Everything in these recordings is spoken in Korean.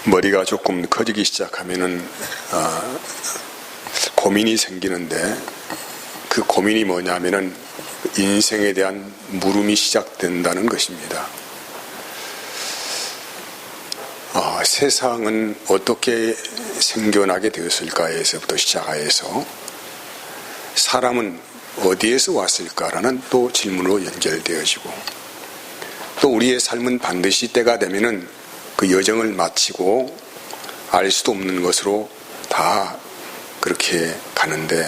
머리가 조금 커지기 시작하면은 고민이 생기는데, 그 고민이 뭐냐면은 인생에 대한 물음이 시작된다는 것입니다. 세상은 어떻게 생겨나게 되었을까에서부터 시작해서 사람은 어디에서 왔을까라는 또 질문으로 연결되어지고, 또 우리의 삶은 반드시 때가 되면은 그 여정을 마치고 알 수도 없는 것으로 다 그렇게 가는데,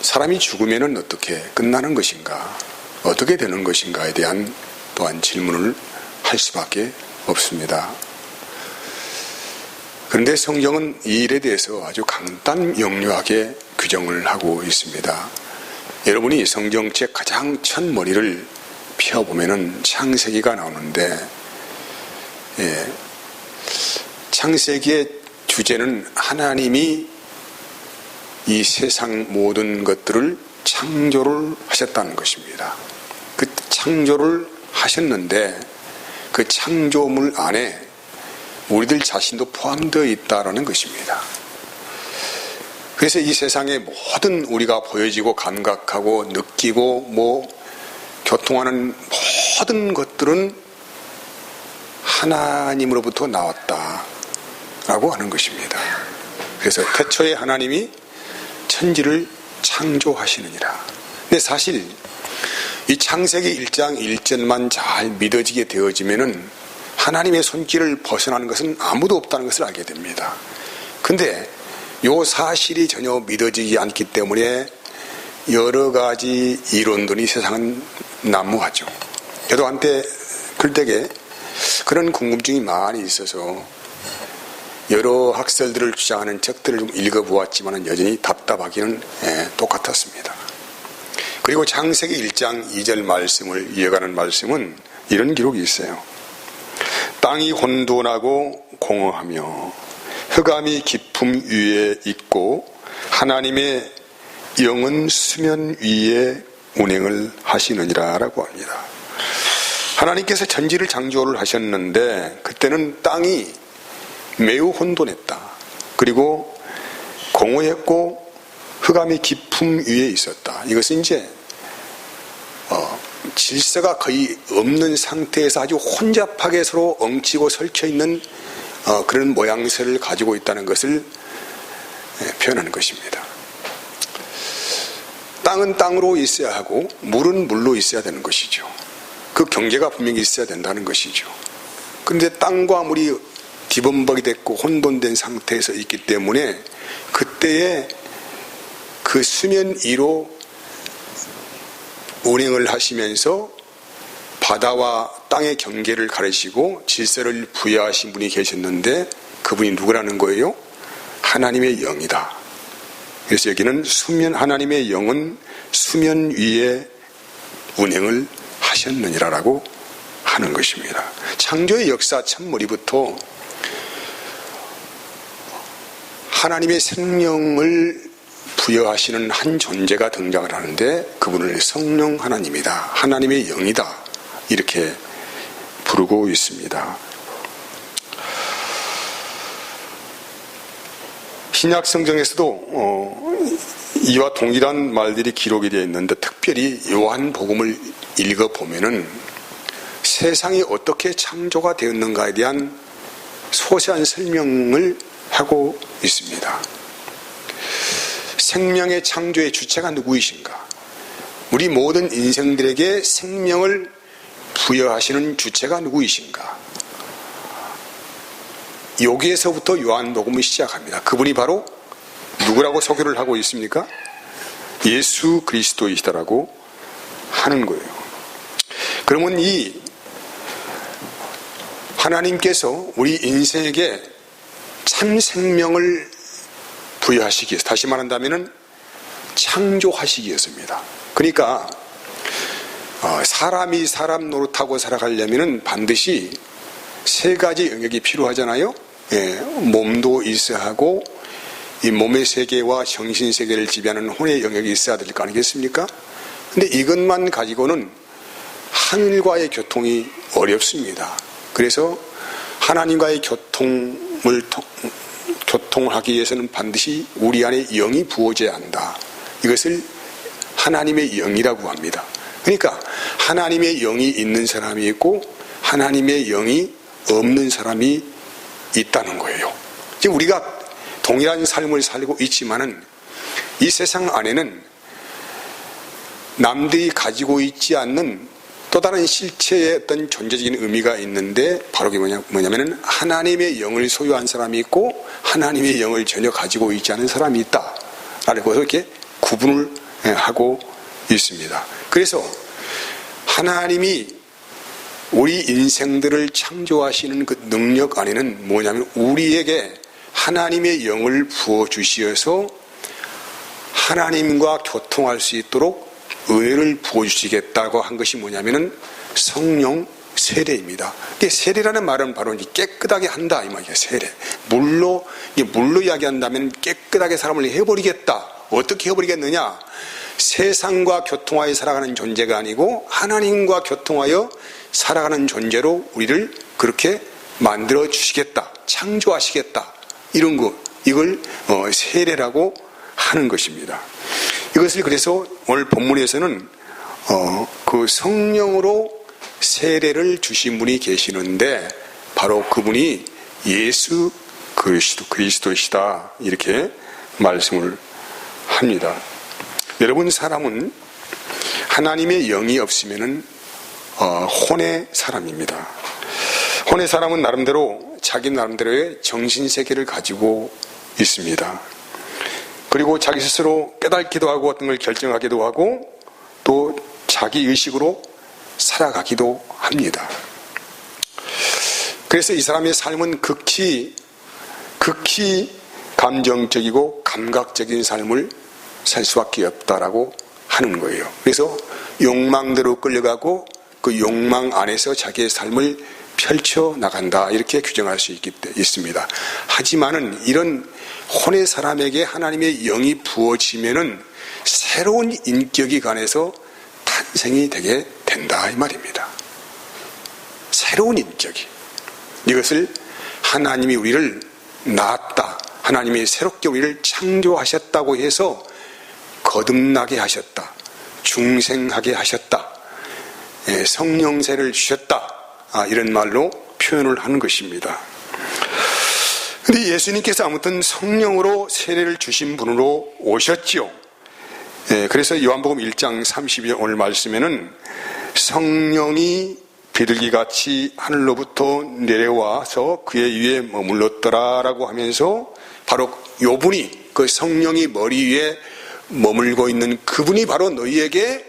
사람이 죽으면은 어떻게 끝나는 것인가, 어떻게 되는 것인가에 대한 또한 질문을 할 수밖에 없습니다. 그런데 성경은 이 일에 대해서 아주 간단 명료하게 규정을 하고 있습니다. 여러분이 성경책 가장 첫 머리를 펴보면은 창세기가 나오는데, 창세기의 주제는 하나님이 이 세상 모든 것들을 창조를 하셨다는 것입니다. 그 창조를 하셨는데 그 창조물 안에 우리들 자신도 포함되어 있다는 것입니다. 그래서 이 세상의 모든 우리가 보여지고 감각하고 느끼고 교통하는 모든 것들은 하나님으로부터 나왔다라고 하는 것입니다. 그래서 태초에 하나님이 천지를 창조하시느니라. 근데 사실 이 창세기 1장 1절만 잘 믿어지게 되어지면은 하나님의 손길을 벗어나는 것은 아무도 없다는 것을 알게 됩니다. 근데 이 사실이 전혀 믿어지지 않기 때문에 여러 가지 이론들이 세상은 난무하죠. 저도 한때 글되게 그런 궁금증이 많이 있어서 여러 학설들을 주장하는 책들을 좀 읽어보았지만 여전히 답답하기는 똑같았습니다. 그리고 창세기 1장 2절 말씀을 이어가는 말씀은 이런 기록이 있어요. 땅이 혼돈하고 공허하며 흑암이 깊음 위에 있고 하나님의 영은 수면 위에 운행을 하시느니라 라고 합니다. 하나님께서 천지를 창조를 하셨는데 그때는 땅이 매우 혼돈했다. 그리고 공허했고 흑암이 깊음 위에 있었다. 이것은 이제 질서가 거의 없는 상태에서 아주 혼잡하게 서로 엉치고 설쳐 있는 그런 모양새를 가지고 있다는 것을 표현하는 것입니다. 땅은 땅으로 있어야 하고 물은 물로 있어야 되는 것이죠. 그 경계가 분명히 있어야 된다는 것이죠. 그런데 땅과 물이 뒤범벅이 됐고 혼돈된 상태에서 있기 때문에 그때에 그 수면 위로 운행을 하시면서 바다와 땅의 경계를 가르시고 질서를 부여하신 분이 계셨는데 그분이 누구라는 거예요? 하나님의 영이다. 그래서 여기는 하나님의 영은 수면 위에 운행을 하셨느니라라고 하는 것입니다. 창조의 역사 첫머리부터 하나님의 생명을 부여하시는 한 존재가 등장을 하는데 그분을 성령 하나님이다, 하나님의 영이다 이렇게 부르고 있습니다. 신약 성경에서도 이와 동일한 말들이 기록이 되어 있는데 특별히 요한복음을 읽어보면은 세상이 어떻게 창조가 되었는가에 대한 소세한 설명을 하고 있습니다. 생명의 창조의 주체가 누구이신가? 우리 모든 인생들에게 생명을 부여하시는 주체가 누구이신가? 여기에서부터 요한복음을 시작합니다. 그분이 바로 누구라고 소개를 하고 있습니까? 예수 그리스도이시다라고 하는 거예요. 그러면 이 하나님께서 우리 인생에게 참 생명을 부여하시기 위해서, 다시 말한다면 창조하시기 위해서입니다. 그러니까 사람이 사람 노릇하고 살아가려면 반드시 세 가지 영역이 필요하잖아요. 몸도 있어야 하고 이 몸의 세계와 정신 세계를 지배하는 혼의 영역이 있어야 될 거 아니겠습니까? 근데 이것만 가지고는 하늘과의 교통이 어렵습니다. 그래서 하나님과의 교통을 하기 위해서는 반드시 우리 안에 영이 부어져야 한다. 이것을 하나님의 영이라고 합니다. 그러니까 하나님의 영이 있는 사람이 있고 하나님의 영이 없는 사람이 있다는 거예요. 지금 우리가 동일한 삶을 살고 있지만은 이 세상 안에는 남들이 가지고 있지 않는 또 다른 실체의 어떤 존재적인 의미가 있는데 바로 그게 뭐냐면은 하나님의 영을 소유한 사람이 있고 하나님의 영을 전혀 가지고 있지 않은 사람이 있다. 라는 것을 이렇게 구분을 하고 있습니다. 그래서 하나님이 우리 인생들을 창조하시는 그 능력 안에는 뭐냐면 우리에게 하나님의 영을 부어주시어서 하나님과 교통할 수 있도록 은혜를 부어주시겠다고 한 것이 뭐냐면은 성령 세례입니다. 세례라는 말은 바로 깨끗하게 한다 이 말이에요. 세례. 물로 이야기한다면 깨끗하게 사람을 해버리겠다. 어떻게 해버리겠느냐? 세상과 교통하여 살아가는 존재가 아니고 하나님과 교통하여 살아가는 존재로 우리를 그렇게 만들어 주시겠다. 창조하시겠다. 이런 거, 이걸 세례라고 하는 것입니다. 이것을 그래서 오늘 본문에서는 그 성령으로 세례를 주신 분이 계시는데 바로 그분이 예수 그리스도시다 이렇게 말씀을 합니다. 여러분, 사람은 하나님의 영이 없으면은 혼의 사람입니다. 혼의 사람은 나름대로 자기 나름대로의 정신세계를 가지고 있습니다. 그리고 자기 스스로 깨닫기도 하고 어떤 걸 결정하기도 하고 또 자기 의식으로 살아가기도 합니다. 그래서 이 사람의 삶은 극히 감정적이고 감각적인 삶을 살 수밖에 없다라고 하는 거예요. 그래서 욕망대로 끌려가고 그 욕망 안에서 자기의 삶을 펼쳐나간다 이렇게 규정할 수 있습니다. 하지만은 이런 혼의 사람에게 하나님의 영이 부어지면은 새로운 인격이 관해서 탄생이 되게 된다 이 말입니다. 새로운 인격이. 이것을 하나님이 우리를 낳았다. 하나님이 새롭게 우리를 창조하셨다고 해서 거듭나게 하셨다. 중생하게 하셨다. 성령세를 주셨다. 이런 말로 표현을 하는 것입니다. 그런데 예수님께서 아무튼 성령으로 세례를 주신 분으로 오셨지요. 그래서 요한복음 1장 30절 오늘 말씀에는 성령이 비둘기같이 하늘로부터 내려와서 그의 위에 머물렀더라라고 하면서 바로 요분이 그 성령이 머리 위에 머물고 있는 그분이 바로 너희에게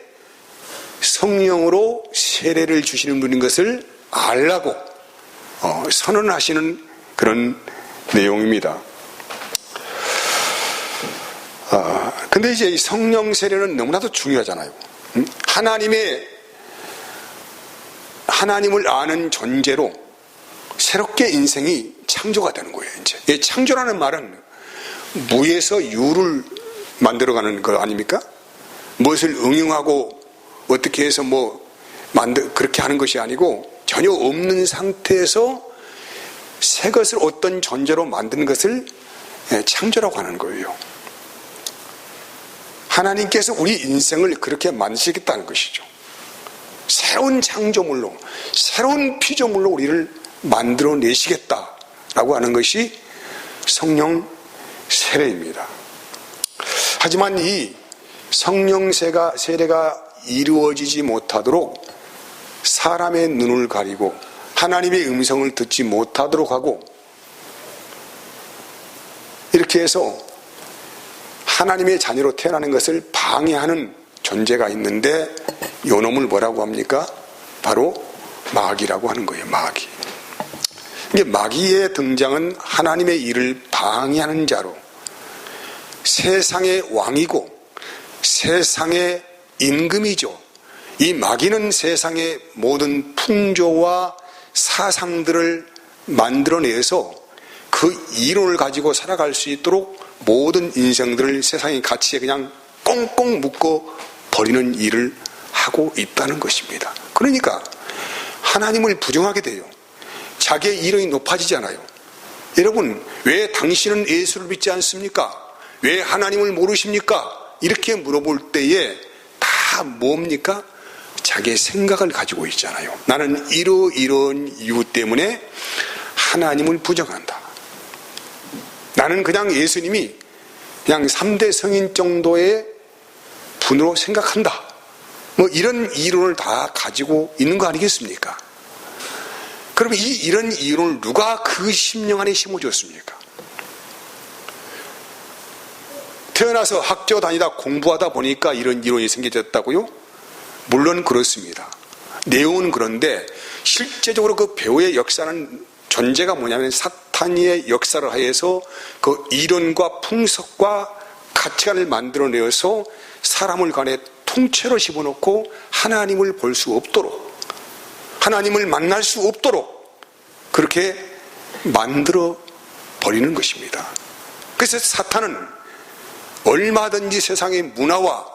성령으로 세례를 주시는 분인 것을 알라고 선언하시는 그런 내용입니다. 근데 이제 이 성령 세례는 너무나도 중요하잖아요. 하나님을 아는 존재로 새롭게 인생이 창조가 되는 거예요. 이제 창조라는 말은 무에서 유를 만들어가는 거 아닙니까? 무엇을 응용하고 어떻게 해서 그렇게 하는 것이 아니고 전혀 없는 상태에서 새 것을 어떤 존재로 만드는 것을 창조라고 하는 거예요. 하나님께서 우리 인생을 그렇게 만드시겠다는 것이죠. 새로운 창조물로, 새로운 피조물로 우리를 만들어내시겠다라고 하는 것이 성령 세례입니다. 하지만 이 성령 세례가 이루어지지 못하도록 사람의 눈을 가리고 하나님의 음성을 듣지 못하도록 하고 이렇게 해서 하나님의 자녀로 태어나는 것을 방해하는 존재가 있는데 요 놈을 뭐라고 합니까? 바로 마귀라고 하는 거예요. 마귀. 이게 마귀의 등장은 하나님의 일을 방해하는 자로 세상의 왕이고 세상의 임금이죠. 이 마귀는 세상의 모든 풍조와 사상들을 만들어내서 그 이론을 가지고 살아갈 수 있도록 모든 인생들을 세상의 가치에 그냥 꽁꽁 묶어 버리는 일을 하고 있다는 것입니다. 그러니까 하나님을 부정하게 돼요. 자기의 이론이 높아지잖아요. 여러분, 왜 당신은 예수를 믿지 않습니까? 왜 하나님을 모르십니까? 이렇게 물어볼 때에 다 뭡니까? 자기의 생각을 가지고 있잖아요. 나는 이러이러한 이유 때문에 하나님을 부정한다. 나는 그냥 예수님이 그냥 3대 성인 정도의 분으로 생각한다. 뭐 이런 이론을 다 가지고 있는 거 아니겠습니까? 그럼 이런 이론을 누가 그 심령 안에 심어줬습니까? 태어나서 학교 다니다 공부하다 보니까 이런 이론이 생겨졌다고요? 물론 그렇습니다. 내용은 그런데 실제적으로 그 배우의 역사는 존재가 뭐냐면 사탄의 역사를 하여서 그 이론과 풍속과 가치관을 만들어내어서 사람을 간에 통째로 집어넣고 하나님을 볼 수 없도록, 하나님을 만날 수 없도록 그렇게 만들어 버리는 것입니다. 그래서 사탄은 얼마든지 세상의 문화와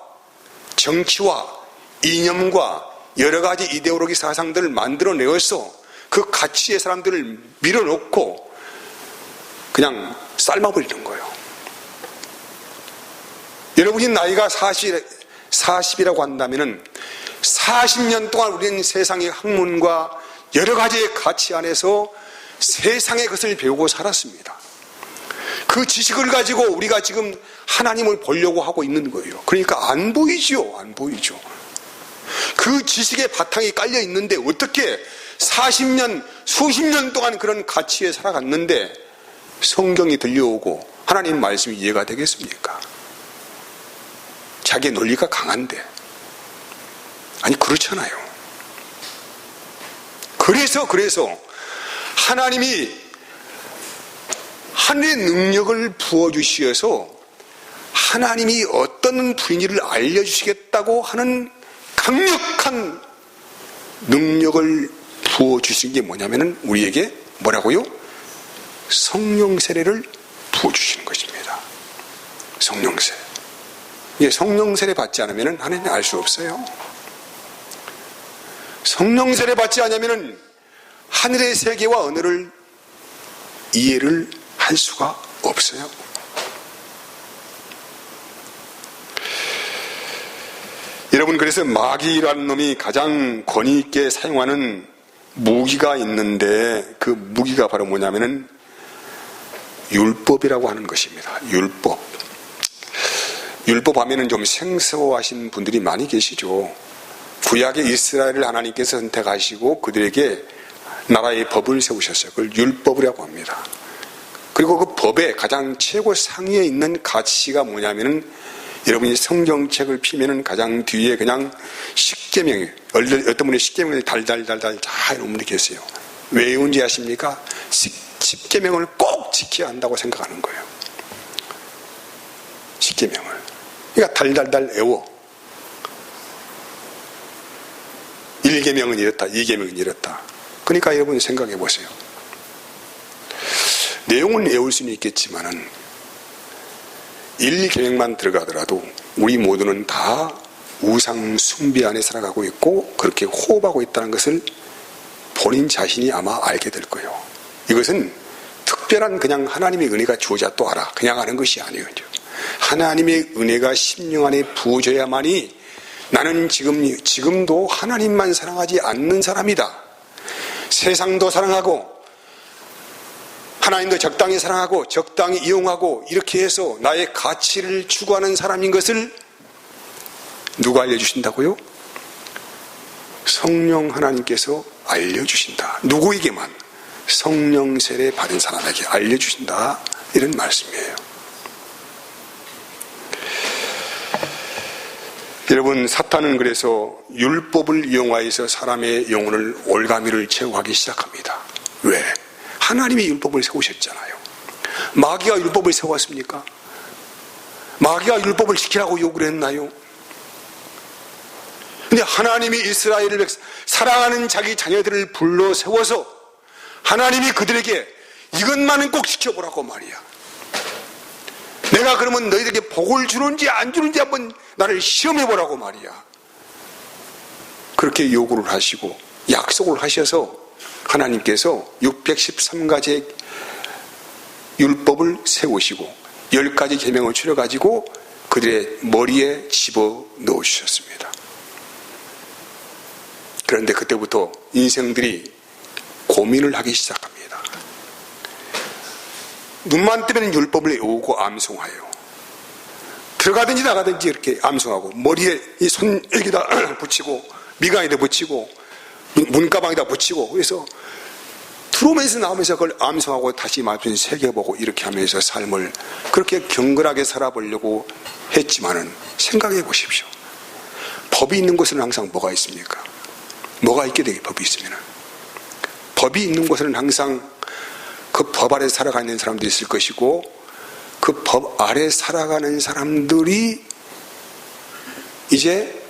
정치와 이념과 여러 가지 이데올로기 사상들을 만들어내어서 그 가치의 사람들을 밀어놓고 그냥 삶아버리는 거예요. 여러분이 나이가 40이라고 한다면은 40년 동안 우리는 세상의 학문과 여러 가지의 가치 안에서 세상의 것을 배우고 살았습니다. 그 지식을 가지고 우리가 지금 하나님을 보려고 하고 있는 거예요. 그러니까 안 보이죠. 안 보이죠. 그 지식의 바탕이 깔려 있는데 어떻게 40년, 수십 년 동안 그런 가치에 살아갔는데 성경이 들려오고 하나님 말씀이 이해가 되겠습니까? 자기의 논리가 강한데. 아니, 그렇잖아요. 그래서 하나님이 하늘의 능력을 부어주시어서 하나님이 어떤 분인지를 알려주시겠다고 하는 강력한 능력을 부어주신 게 뭐냐면은 우리에게 뭐라고요? 성령 세례를 부어주시는 것입니다. 성령 세례. 이게 성령 세례 받지 않으면은 하나님 알 수 없어요. 성령 세례 받지 않으면은 하늘의 세계와 언어를 이해를 할 수가 없어요. 여러분, 그래서 마귀라는 놈이 가장 권위 있게 사용하는 무기가 있는데 그 무기가 바로 뭐냐면은 율법이라고 하는 것입니다. 율법. 율법 하면은 좀 생소하신 분들이 많이 계시죠. 구약의 이스라엘을 하나님께서 선택하시고 그들에게 나라의 법을 세우셨어요. 그걸 율법이라고 합니다. 그리고 그 법의 가장 최고 상위에 있는 가치가 뭐냐면은 여러분이 성경책을 피면은 가장 뒤에 그냥 십계명이에요. 어떤 분이 십계명을 달달달달 잘 놓은 분이 계세요. 왜 외운지 아십니까? 십계명을 꼭 지켜야 한다고 생각하는 거예요. 십계명을. 그러니까 달달달 외워. 1계명은 이렇다, 2계명은 이렇다. 그러니까 여러분이 생각해 보세요. 내용은 외울 수는 있겠지만은 1계명만 들어가더라도 우리 모두는 다 우상 숭배 안에 살아가고 있고 그렇게 호흡하고 있다는 것을 본인 자신이 아마 알게 될 거예요. 이것은 특별한 그냥 하나님의 은혜가 주어져 또 알아. 그냥 하는 것이 아니에요. 하나님의 은혜가 심령 안에 부어져야만이 나는 지금도 하나님만 사랑하지 않는 사람이다. 세상도 사랑하고 하나님도 적당히 사랑하고 적당히 이용하고 이렇게 해서 나의 가치를 추구하는 사람인 것을 누가 알려주신다고요? 성령 하나님께서 알려주신다. 누구에게만? 성령 세례 받은 사람에게 알려주신다. 이런 말씀이에요. 여러분, 사탄은 그래서 율법을 이용하여서 사람의 영혼을 올가미를 채우하기 시작합니다. 왜? 하나님이 율법을 세우셨잖아요. 마귀가 율법을 세웠습니까? 마귀가 율법을 지키라고 요구를 했나요? 근데 하나님이 이스라엘을 사랑하는 자기 자녀들을 불러 세워서 하나님이 그들에게 이것만은 꼭 지켜보라고 말이야. 내가 그러면 너희들에게 복을 주는지 안 주는지 한번 나를 시험해보라고 말이야. 그렇게 요구를 하시고 약속을 하셔서 하나님께서 613가지의 율법을 세우시고 10가지 계명을 추려가지고 그들의 머리에 집어넣어 주셨습니다. 그런데 그때부터 인생들이 고민을 하기 시작합니다. 눈만 뜨면 율법을 외우고 암송하여 들어가든지 나가든지 이렇게 암송하고 머리에 이 손 여기다 붙이고 미간에다 붙이고 문가방에다 붙이고 그래서 들어오면서 나오면서 그걸 암송하고 다시 말씀 새겨보고 이렇게 하면서 삶을 그렇게 경건하게 살아보려고 했지만은 생각해 보십시오. 법이 있는 곳에는 항상 뭐가 있습니까? 뭐가 있게 되게 법이 있으면 법이 있는 곳에는 항상 그 법 아래 살아가는 사람들이 있을 것이고 그 법 아래 살아가는 사람들이 이제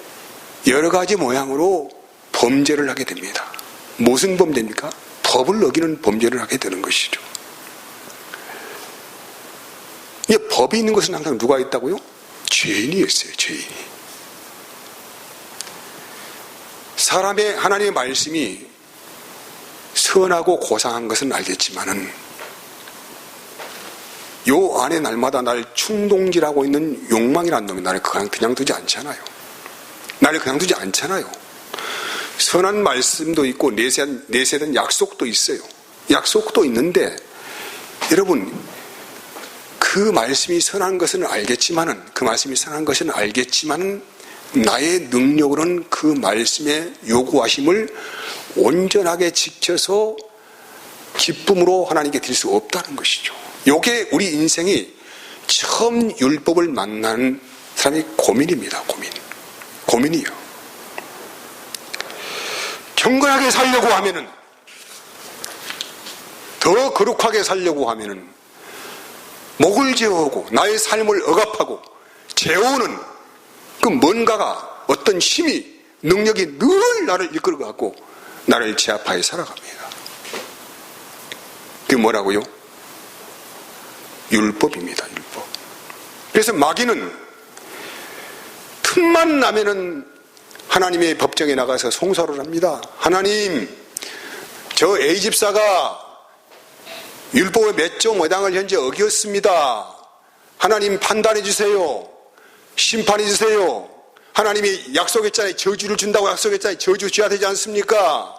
여러 가지 모양으로 범죄를 하게 됩니다. 무슨 범죄입니까? 법을 어기는 범죄를 하게 되는 것이죠. 법이 있는 것은 항상 누가 있다고요? 죄인이 있어요. 죄인이. 사람의 하나님의 말씀이 선하고 고상한 것은 알겠지만은 요 안에 날마다 날 충동질하고 있는 욕망이라는 놈이 나를 그냥 두지 않잖아요. 나를 그냥 두지 않잖아요. 선한 말씀도 있고 내세된 약속도 있어요. 약속도 있는데 여러분 그 말씀이 선한 것은 알겠지만은 나의 능력으로는 그 말씀의 요구하심을 온전하게 지켜서 기쁨으로 하나님께 드릴 수 없다는 것이죠. 이게 우리 인생이 처음 율법을 만나는 사람의 고민입니다. 고민이요. 경건하게 살려고 하면은 더 거룩하게 살려고 하면은 목을 제어하고 나의 삶을 억압하고 재우는 그 뭔가가 어떤 힘이 능력이 늘 나를 이끌어가고 나를 제압하에 살아갑니다. 그게 뭐라고요? 율법입니다. 율법. 그래서 마귀는 틈만 나면은 하나님의 법정에 나가서 송사를 합니다. 하나님, 저 A집사가 율법의 몇 조 몇 항을 현재 어겼습니다. 하나님 판단해 주세요. 심판해 주세요. 하나님이 약속했잖아요. 저주를 준다고 약속했잖아요. 저주 줘야 되지 않습니까?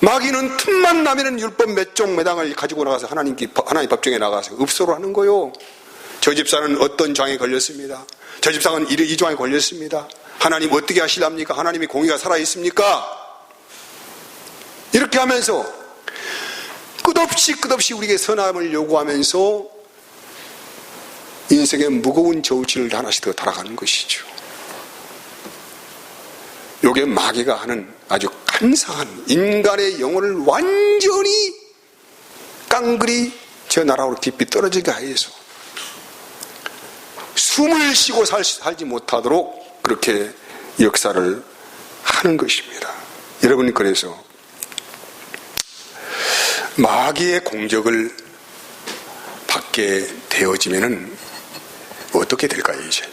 마귀는 틈만 나면은 율법 몇 종 몇 항을 가지고 나가서 하나님 법정에 나가서 읍소를 하는 거요. 저 집사는 어떤 장에 걸렸습니다. 저 집사는 이 장에 걸렸습니다. 하나님 어떻게 하실랍니까? 하나님의 공의가 살아있습니까? 이렇게 하면서 끝없이 우리에게 선함을 요구하면서 인생의 무거운 저울질을 하나씩 더 달아가는 것이죠. 요게 마귀가 하는 아주 간사한 인간의 영혼을 완전히 깡그리 저 나라로 깊이 떨어지게 하여서 숨을 쉬고 살지 못하도록 그렇게 역사를 하는 것입니다. 여러분, 그래서 마귀의 공격을 받게 되어지면은 어떻게 될까요, 이제?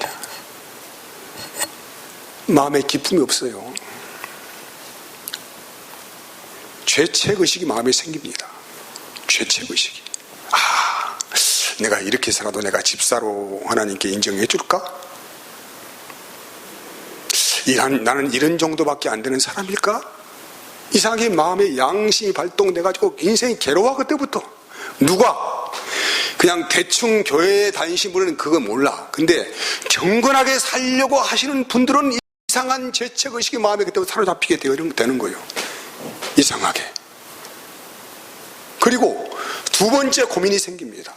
마음에 기쁨이 없어요. 죄책의식이 마음에 생깁니다. 죄책의식이. 내가 이렇게 살아도 내가 집사로 하나님께 인정해 줄까? 나는 이런 정도밖에 안 되는 사람일까? 이상하게 마음의 양심이 발동돼가지고 인생이 괴로워. 그때부터 누가 그냥 대충 교회에 다니신 분은 그거 몰라. 근데 경건하게 살려고 하시는 분들은 이상한 죄책의식이 마음에 그때부터 사로잡히게 되는 거예요. 이상하게. 그리고 두 번째 고민이 생깁니다.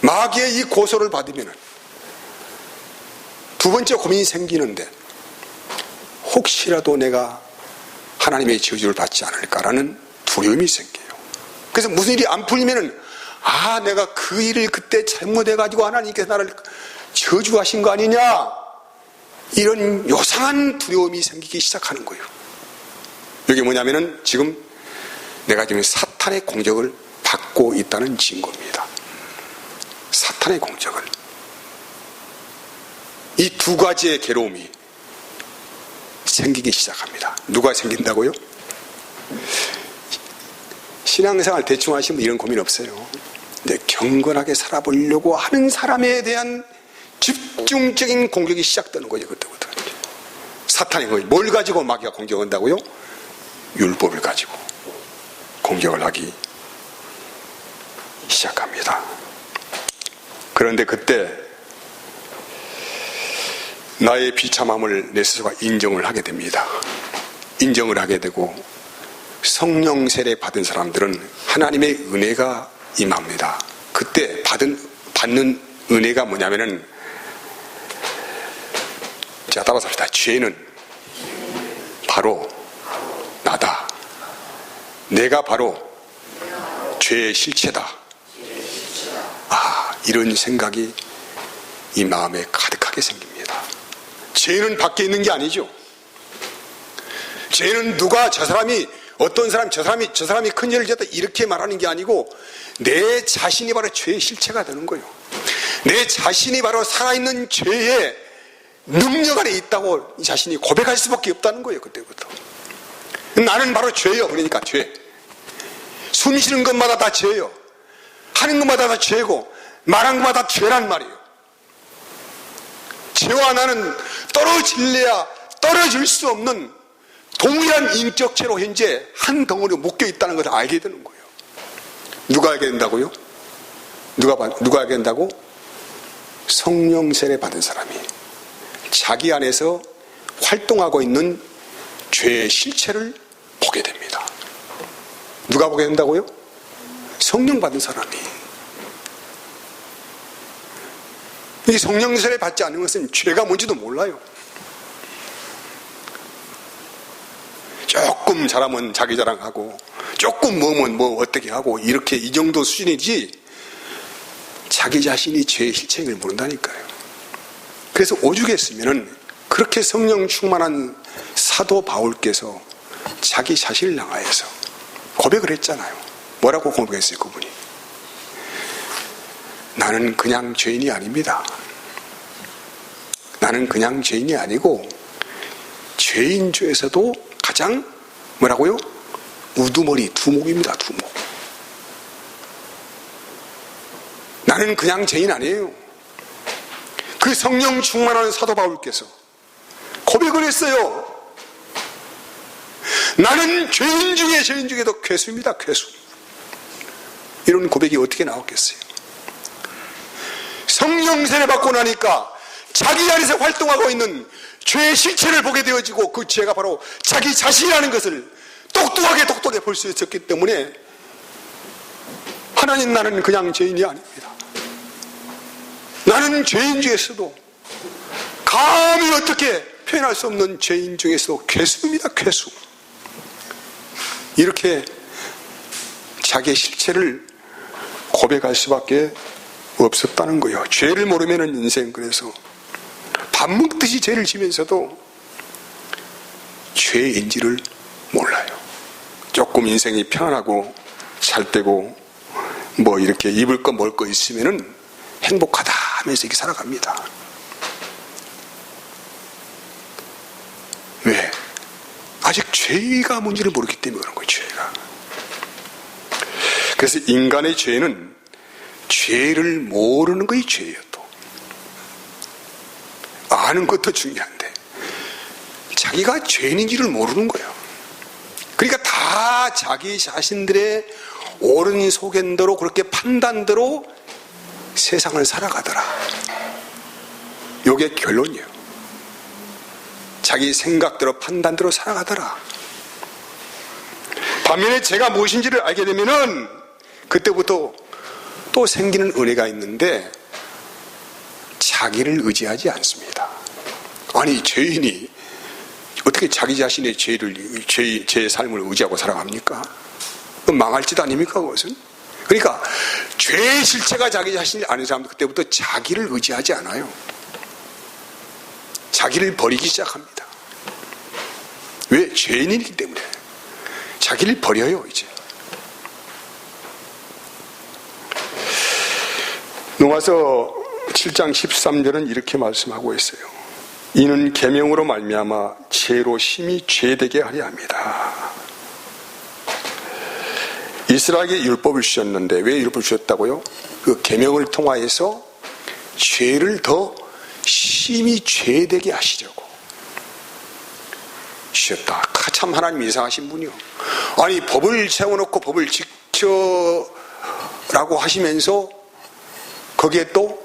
마귀의 이 고소를 받으면 두 번째 고민이 생기는데 혹시라도 내가 하나님의 저주를 받지 않을까라는 두려움이 생겨요. 그래서 무슨 일이 안 풀리면은 내가 그 일을 그때 잘못해가지고 하나님께서 나를 저주하신 거 아니냐, 이런 요상한 두려움이 생기기 시작하는 거예요. 이게 뭐냐면은 지금 내가 지금 사탄의 공격을 받고 있다는 증거입니다. 사탄의 공격을. 이 두 가지의 괴로움이 생기기 시작합니다. 누가 생긴다고요? 신앙생활 대충 하시면 이런 고민 없어요. 근데 경건하게 살아보려고 하는 사람에 대한 집중적인 공격이 시작되는 거예요. 그때부터. 사탄이 거예요. 뭘 가지고 마귀가 공격한다고요? 율법을 가지고 공격을 하기 시작합니다. 그런데 그때 나의 비참함을 내 스스로가 인정을 하게 됩니다. 인정을 하게 되고 성령 세례 받은 사람들은 하나님의 은혜가 임합니다. 그때 받는 은혜가 뭐냐면은, 자, 따라서 합시다. 죄는 바로 나다. 내가 바로 죄의 실체다. 이런 생각이 이 마음에 가득하게 생깁니다. 죄는 밖에 있는 게 아니죠. 죄는 누가 어떤 사람이 저 사람이 큰 죄를 지었다 이렇게 말하는 게 아니고 내 자신이 바로 죄의 실체가 되는 거예요. 내 자신이 바로 살아있는 죄의 능력 안에 있다고 이 자신이 고백할 수밖에 없다는 거예요. 그때부터 나는 바로 죄예요. 그러니까 죄, 숨 쉬는 것마다 다 죄예요. 하는 것마다 다 죄고 말한 것마다 죄란 말이에요. 죄와 나는 떨어질래야 떨어질 수 없는 동일한 인격체로 현재 한 덩어리로 묶여 있다는 것을 알게 되는 거예요. 누가 알게 된다고요? 누가 알게 된다고? 성령 세례 받은 사람이 자기 안에서 활동하고 있는 죄의 실체를 보게 됩니다. 누가 보게 된다고요? 성령 받은 사람이. 이 성령 세례 받지 않는 것은 죄가 뭔지도 몰라요. 조금 잘하면 자기 자랑하고 조금 뭐면 뭐 어떻게 하고 이렇게 이 정도 수준이지 자기 자신이 죄의 실체를 모른다니까요. 그래서 오죽했으면은 그렇게 성령 충만한 사도 바울께서 자기 자신을 향하여서 고백을 했잖아요. 뭐라고 고백했어요, 그분이? 나는 그냥 죄인이 아닙니다. 나는 그냥 죄인이 아니고 죄인 중에서도 가장 뭐라고요? 우두머리, 두목입니다. 두목. 나는 그냥 죄인 아니에요. 그 성령 충만한 사도 바울께서 고백을 했어요. 나는 죄인 중에 죄인 중에도 괴수입니다. 괴수. 이런 고백이 어떻게 나왔겠어요? 성령 세례 받고 나니까 자기 안에서 활동하고 있는 죄의 실체를 보게 되어지고 그 죄가 바로 자기 자신이라는 것을 똑똑하게 볼 수 있었기 때문에 하나님, 나는 그냥 죄인이 아닙니다. 나는 죄인 중에서도 감히 어떻게 표현할 수 없는 죄인 중에서도 괴수입니다. 괴수. 이렇게 자기의 실체를 고백할 수밖에 없었다는 거예요. 죄를 모르면 인생, 그래서 밥 먹듯이 죄를 지면서도 죄인지를 몰라요. 조금 인생이 편안하고 잘 되고 뭐 이렇게 입을 거 먹을 거 있으면은 행복하다 하면서 이렇게 살아갑니다. 왜? 아직 죄가 뭔지를 모르기 때문에 그런 거예요. 죄가. 그래서 인간의 죄는 죄를 모르는 것이 죄예요. 또 아는 것도 중요한데 자기가 죄인인지를 모르는 거예요. 그러니까 다 자기 자신들의 옳은 소견대로 그렇게 판단대로 세상을 살아가더라. 이게 결론이에요. 자기 생각대로 판단대로 살아가더라. 반면에 제가 무엇인지를 알게 되면은 그때부터 또 생기는 은혜가 있는데 자기를 의지하지 않습니다. 아니, 죄인이 어떻게 자기 자신의 죄의 삶을 의지하고 살아갑니까? 망할 짓 아닙니까, 그것은? 그러니까 죄의 실체가 자기 자신이 아는 사람도 그때부터 자기를 의지하지 않아요. 자기를 버리기 시작합니다. 왜? 죄인이기 때문에 자기를 버려요. 이제 로마서 7장 13절은 이렇게 말씀하고 있어요. 이는 계명으로 말미암아 죄로 심히 죄되게 하려 합니다. 이스라엘에게 율법을 주셨는데 왜 율법을 주셨다고요? 그 계명을 통하여서 죄를 더 심히 죄되게 하시려고 주셨다. 참 하나님 이상하신 분이요. 아니 법을 세워놓고 법을 지켜라고 하시면서 거기에 또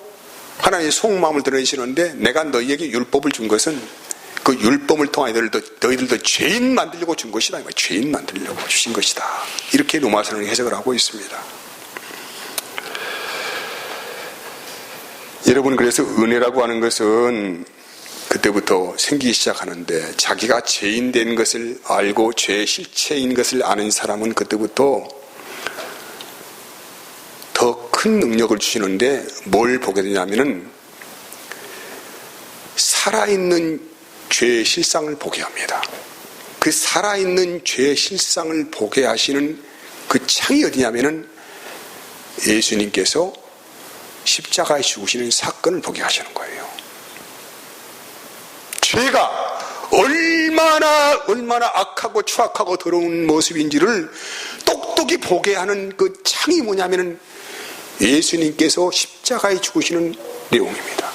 하나님의 속마음을 드러내시는데 내가 너희에게 율법을 준 것은 그 율법을 통하여 너희들도 죄인 만들려고 준 것이다. 죄인 만들려고 주신 것이다. 이렇게 로마서는 해석을 하고 있습니다. 여러분, 그래서 은혜라고 하는 것은 그때부터 생기기 시작하는데 자기가 죄인 된 것을 알고 죄의 실체인 것을 아는 사람은 그때부터 더 큰 능력을 주시는데 뭘 보게 되냐면은 살아있는 죄의 실상을 보게 합니다. 그 살아있는 죄의 실상을 보게 하시는 그 창이 어디냐면은 예수님께서 십자가에 죽으시는 사건을 보게 하시는 거예요. 죄가 얼마나 악하고 추악하고 더러운 모습인지를 똑똑히 보게 하는 그 창이 뭐냐면은 예수님께서 십자가에 죽으시는 내용입니다.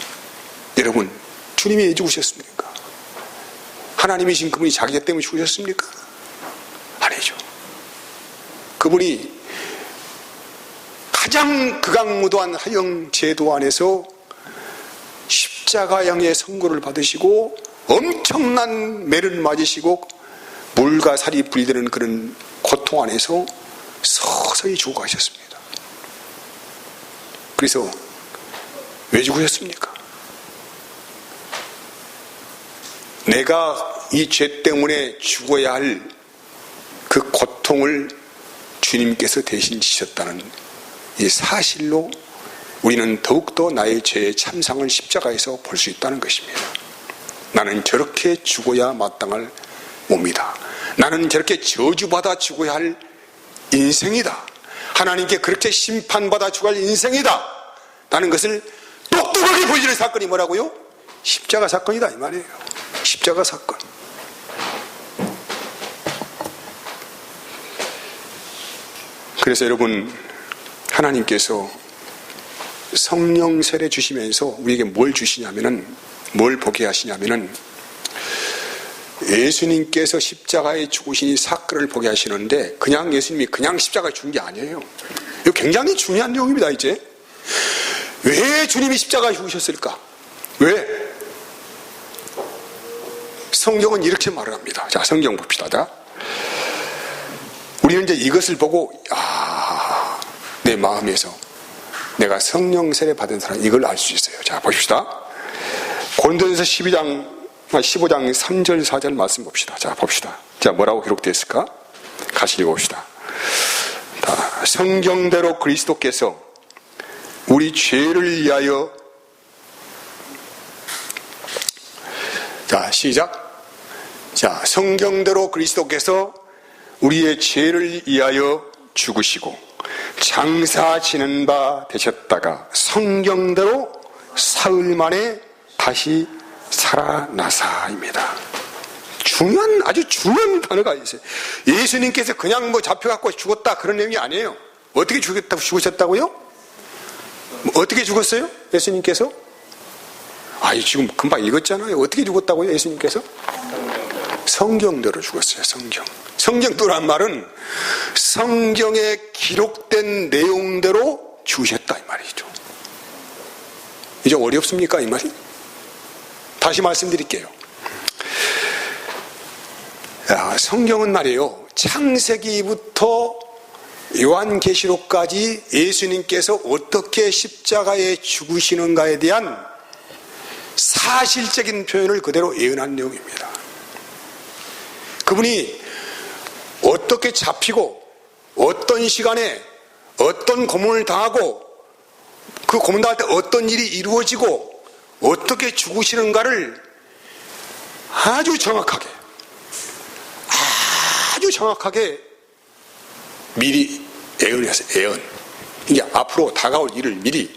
여러분, 주님이 왜 죽으셨습니까? 하나님이신 그분이 자기 죄 때문에 죽으셨습니까? 아니죠. 그분이 가장 극악무도한 하형 제도 안에서 십자가형의 선고를 받으시고 엄청난 매를 맞으시고 물과 살이 분리되는 그런 고통 안에서 서서히 죽어가셨습니다. 그래서 왜 죽으셨습니까? 내가 이 죄 때문에 죽어야 할 그 고통을 주님께서 대신 지셨다는 이 사실로 우리는 더욱더 나의 죄의 참상을 십자가에서 볼 수 있다는 것입니다. 나는 저렇게 죽어야 마땅할 몸이다. 나는 저렇게 저주받아 죽어야 할 인생이다. 하나님께 그렇게 심판받아 죽을 인생이다. 라는 것을 똑똑하게 보여주는 사건이 뭐라고요? 십자가 사건이다 이 말이에요. 십자가 사건. 그래서 여러분, 하나님께서 성령 세례 주시면서 우리에게 뭘 주시냐면은, 뭘 보게 하시냐면은 예수님께서 십자가에 죽으신 사건을 보게 하시는데 그냥 예수님이 그냥 십자가에 죽은 게 아니에요. 이거 굉장히 중요한 내용입니다. 이제 왜 주님이 십자가에 죽으셨을까? 왜? 성경은 이렇게 말을 합니다. 자, 성경 봅시다. 자, 우리는 이제 이것을 보고 내 마음에서 내가 성령 세례 받은 사람 이걸 알 수 있어요. 자, 보십시다. 고린도전서 15장 3절 4절 말씀 봅시다. 자, 봅시다. 자, 뭐라고 기록되어 있을까? 같이 읽어봅시다. 자, 성경대로 그리스도께서 우리 죄를 위하여, 자, 시작. 자, 성경대로 그리스도께서 우리의 죄를 위하여 죽으시고 장사 지는 바 되셨다가 성경대로 사흘 만에 다시 살아나사입니다. 아주 중요한 단어가 있어요. 예수님께서 그냥 뭐 잡혀갖고 죽었다 그런 내용이 아니에요. 어떻게 죽으셨다고요? 어떻게 죽었어요? 예수님께서? 지금 금방 읽었잖아요. 어떻게 죽었다고요? 예수님께서? 성경대로 죽었어요. 성경대로란 말은 성경에 기록된 내용대로 죽으셨다 이 말이죠. 이제 어렵습니까 이 말이? 다시 말씀드릴게요. 성경은 말이에요, 창세기부터 요한계시록까지 예수님께서 어떻게 십자가에 죽으시는가에 대한 사실적인 표현을 그대로 예언한 내용입니다. 그분이 어떻게 잡히고 어떤 시간에 어떤 고문을 당하고 그 고문 당할 때 어떤 일이 이루어지고 어떻게 죽으시는가를 아주 정확하게 미리 예언했어요. 예언. 이게 앞으로 다가올 일을 미리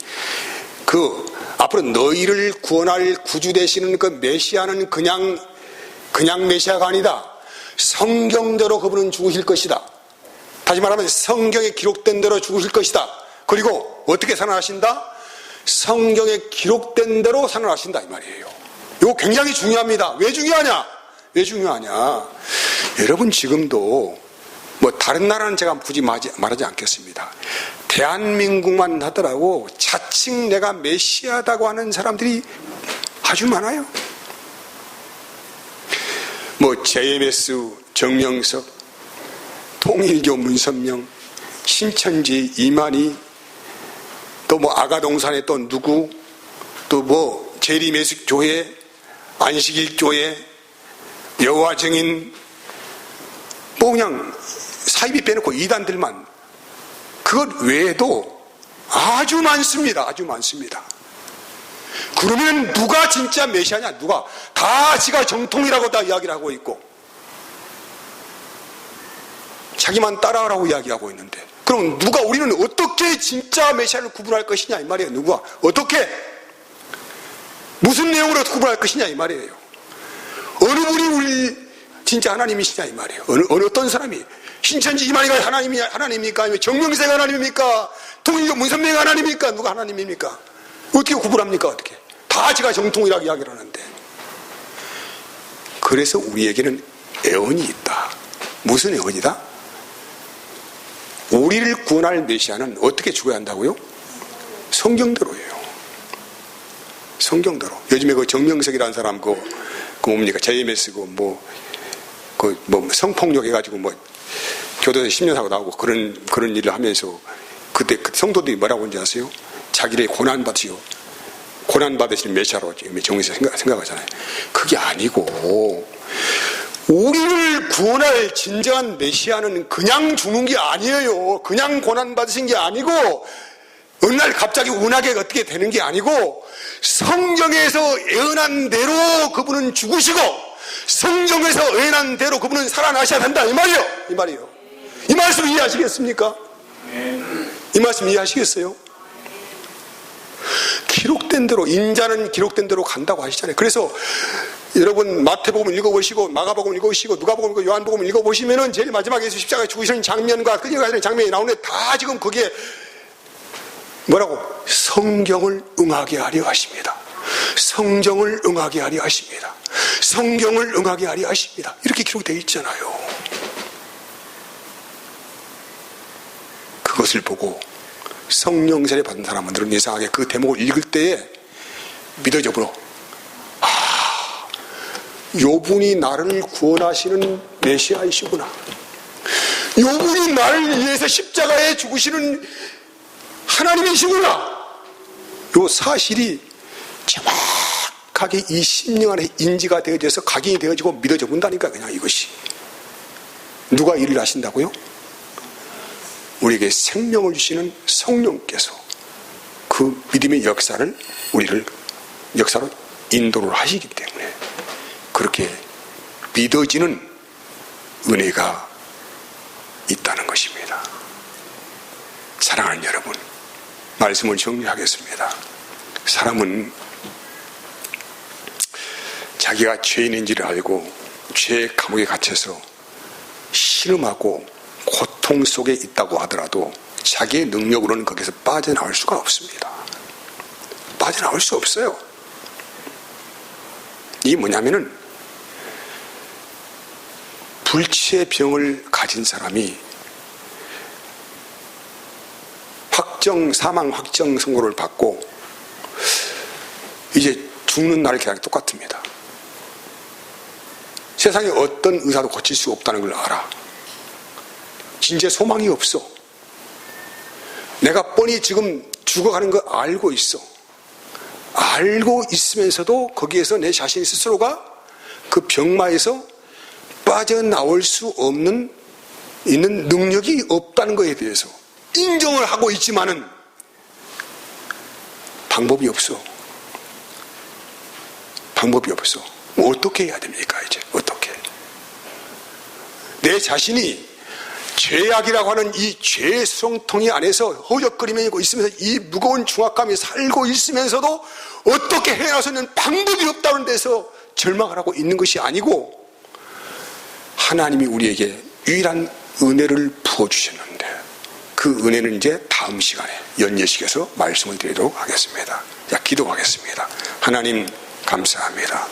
앞으로 너희를 구원할 구주 되시는 그 메시아는 그냥 메시아가 아니다. 성경대로 그분은 죽으실 것이다. 다시 말하면 성경에 기록된 대로 죽으실 것이다. 그리고 어떻게 살아나신다? 성경에 기록된 대로 살아나신다 이 말이에요. 이거 굉장히 중요합니다. 왜 중요하냐? 왜 중요하냐? 여러분 지금도 뭐 다른 나라는 제가 굳이 말하지 않겠습니다. 대한민국만 하더라도 자칭 내가 메시아다고 하는 사람들이 아주 많아요. 뭐 JMS 정명석, 통일교 문선명, 신천지 이만희, 또 뭐 아가동산에 또 누구, 또 뭐 재림예수교회, 안식일교회, 여호와증인, 뭐 그냥 사이비 빼놓고 이단들만, 그것 외에도 아주 많습니다. 아주 많습니다. 그러면 누가 진짜 메시아냐? 누가? 다 지가 정통이라고 다 이야기를 하고 있고 자기만 따라하라고 이야기하고 있는데, 그럼 누가, 우리는 어떻게 진짜 메시아를 구분할 것이냐 이 말이에요. 누가? 어떻게? 무슨 내용으로 구분할 것이냐 이 말이에요. 어느 분이 우리 진짜 하나님이시냐 이 말이에요. 어느 어떤 사람이? 신천지 이만희가 하나님입니까? 아니면 정명세가 하나님입니까? 통일교 문선명이 하나님입니까? 누가 하나님입니까? 어떻게 구분합니까? 어떻게? 다 제가 정통이라고 이야기를 하는데. 그래서 우리에게는 애언이 있다. 무슨 애언이다? 우리를 구원할 메시아는 어떻게 죽어야 한다고요? 성경대로예요. 성경대로. 요즘에 그 정명석이라는 사람 그 뭡니까? JMS 뭐 성폭력 해가지고 뭐 교도소 10년 하고 나오고 그런 일을 하면서 그때 그 성도들이 뭐라고 하는지 아세요? 자기를 고난받으시는 메시아로 정에서 생각하잖아요. 그게 아니고, 우리를 구원할 진정한 메시아는 그냥 죽는 게 아니에요. 그냥 고난받으신 게 아니고, 어느 날 갑자기 운하게 어떻게 되는 게 아니고, 성경에서 예언한 대로 그분은 죽으시고, 성경에서 예언한 대로 그분은 살아나셔야 된다 이 말이에요. 이 말이에요. 이 말씀 이해하시겠습니까? 이 말씀 이해하시겠어요? 기록된 대로, 인자는 기록된 대로 간다고 하시잖아요. 그래서 여러분 마태복음 읽어보시고 마가복음 읽어보시고 누가복음 읽고 요한복음 읽어보시면은 제일 마지막에 예수 십자가에 죽으시는 장면과 끌려가는 장면이 나오는데 다 지금 거기에 뭐라고? 성경을 응하게 하려 하십니다. 성경을 응하게 하려 하십니다. 성경을 응하게 하려 하십니다. 이렇게 기록되어 있잖아요. 그것을 보고 성령 세례 받은 사람들은 이상하게 그 대목을 읽을 때에 믿어져 버려. 아, 요분이 나를 구원하시는 메시아이시구나. 요분이 나를 위해서 십자가에 죽으시는 하나님이시구나. 요 사실이 정확하게 이 심령 안에 인지가 되어져서 각인이 되어지고 믿어져 본다니까. 그냥 이것이. 누가 일을 하신다고요? 우리에게 생명을 주시는 성령께서 그 믿음의 역사를 역사로 인도를 하시기 때문에 그렇게 믿어지는 은혜가 있다는 것입니다. 사랑하는 여러분, 말씀을 정리하겠습니다. 사람은 자기가 죄인인지를 알고 죄의 감옥에 갇혀서 신음하고 고통 속에 있다고 하더라도 자기의 능력으로는 거기서 빠져나올 수가 없습니다. 빠져나올 수 없어요. 이게 뭐냐면은 불치의 병을 가진 사람이 사망 확정 선고를 받고 이제 죽는 날을 기다리기 똑같습니다. 세상에 어떤 의사도 고칠 수 없다는 걸 알아. 진짜 소망이 없어. 내가 뻔히 지금 죽어가는 거 알고 있어. 알고 있으면서도 거기에서 내 자신 스스로가 그 병마에서 빠져나올 수 있는 능력이 없다는 것에 대해서 인정을 하고 있지만은 방법이 없어. 방법이 없어. 뭐 어떻게 해야 됩니까? 이제 어떻게? 내 자신이 죄악이라고 하는 이 죄의 수렁텅이 안에서 허적거리며 있으면서 이 무거운 중압감이 살고 있으면서도 어떻게 해나갈 수 있는 방법이 없다는 데서 절망을 하고 있는 것이 아니고, 하나님이 우리에게 유일한 은혜를 부어주셨는데 그 은혜는 이제 다음 시간에 연예식에서 말씀을 드리도록 하겠습니다. 자, 기도하겠습니다. 하나님 감사합니다.